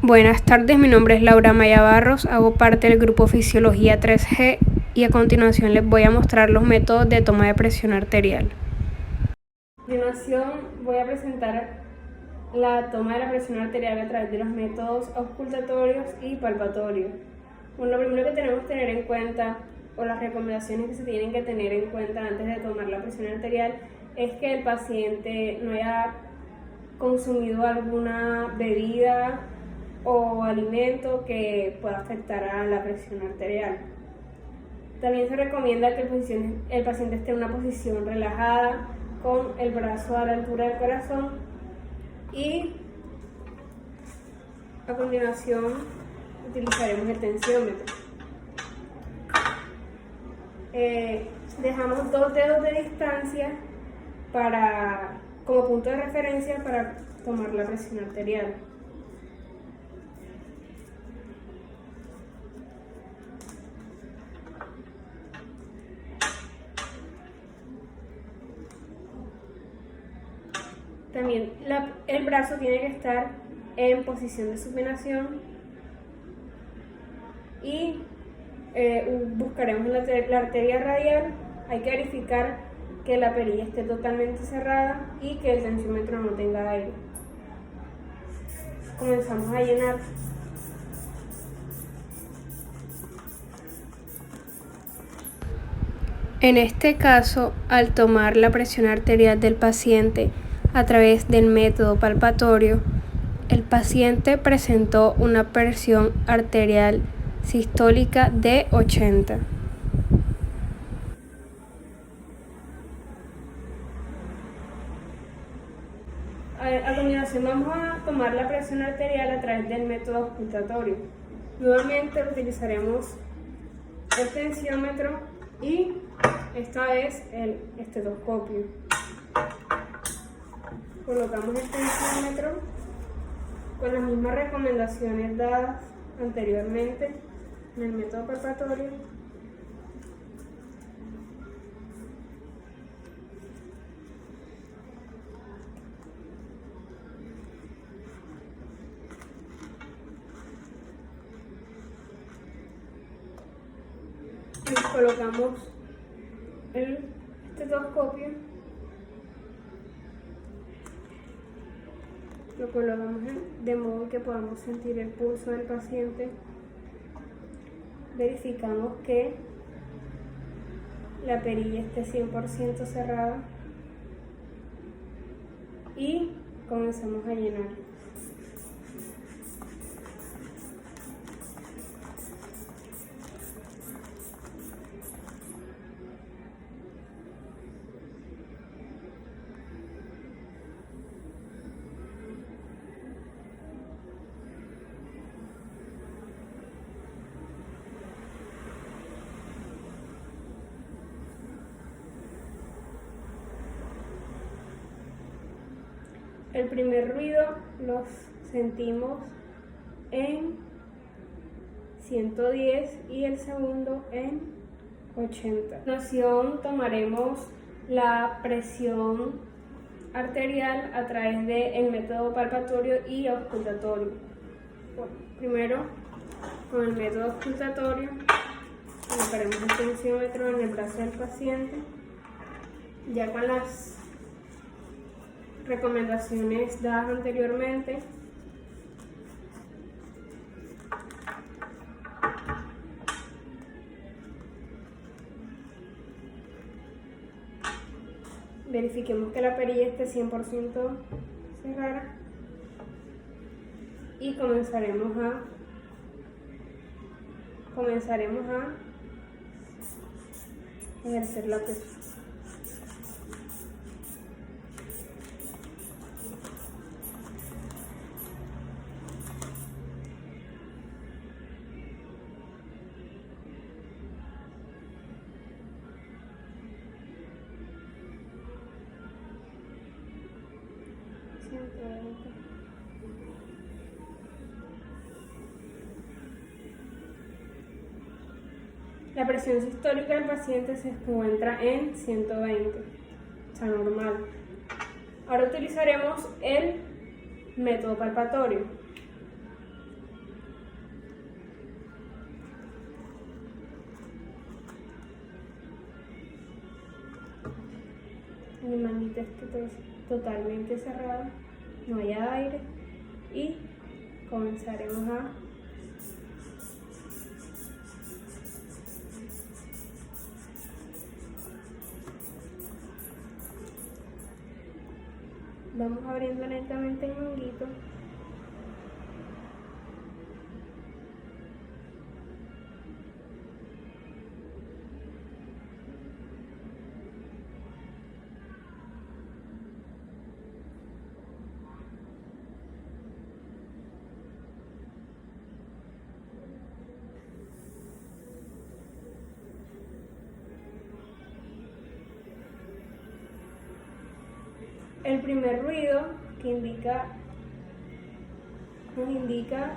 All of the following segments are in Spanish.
Buenas tardes, mi nombre es Laura Maya Barros, hago parte del grupo Fisiología 3G y a continuación les voy a mostrar los métodos de toma de presión arterial. A continuación voy a presentar la toma de la presión arterial a través de los métodos auscultatorios y palpatorios. Bueno, lo primero que tenemos que tener en cuenta, o las recomendaciones que se tienen que tener en cuenta antes de tomar la presión arterial, es que el paciente no haya consumido alguna bebida o alimento que pueda afectar a la presión arterial. También se recomienda que el paciente esté en una posición relajada, con el brazo a la altura del corazón, y a continuación utilizaremos el tensiómetro. Dejamos 2 dedos de distancia como punto de referencia para tomar la presión arterial. También el brazo tiene que estar en posición de supinación y buscaremos la arteria radial. Hay que verificar que la perilla esté totalmente cerrada y que el tensiómetro no tenga aire. Comenzamos a llenar. En este caso, al tomar la presión arterial del paciente a través del método palpatorio, el paciente presentó una presión arterial sistólica de 80. A continuación vamos a tomar la presión arterial a través del método auscultatorio. Nuevamente utilizaremos el tensiómetro y esta vez el estetoscopio. Colocamos el tensiómetro con las mismas recomendaciones dadas anteriormente en el método palpatorio. Y colocamos el estetoscopio, lo colocamos de modo que podamos sentir el pulso del paciente. Verificamos que la perilla esté 100% cerrada y comenzamos a llenar. El primer ruido lo sentimos en 110 y el segundo en 80. A continuación tomaremos la presión arterial a través del método palpatorio y auscultatorio. Bueno, primero, con el método auscultatorio, colocaremos el tensiómetro en el brazo del paciente, ya con las recomendaciones dadas anteriormente. Verifiquemos que la perilla esté 100% cerrada y comenzaremos a ejercer la presión. La presión sistólica del paciente se encuentra en 120, está normal. Ahora utilizaremos el método palpatorio. mi manguita esté totalmente cerrada, no haya aire, y comenzaremos a vamos abriendo lentamente el manguito. El primer ruido que nos indica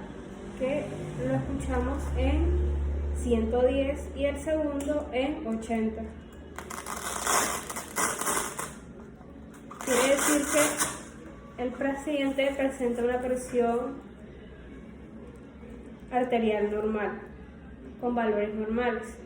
que lo escuchamos en 110 y el segundo en 80. Quiere decir que el paciente presenta una presión arterial normal, con valores normales.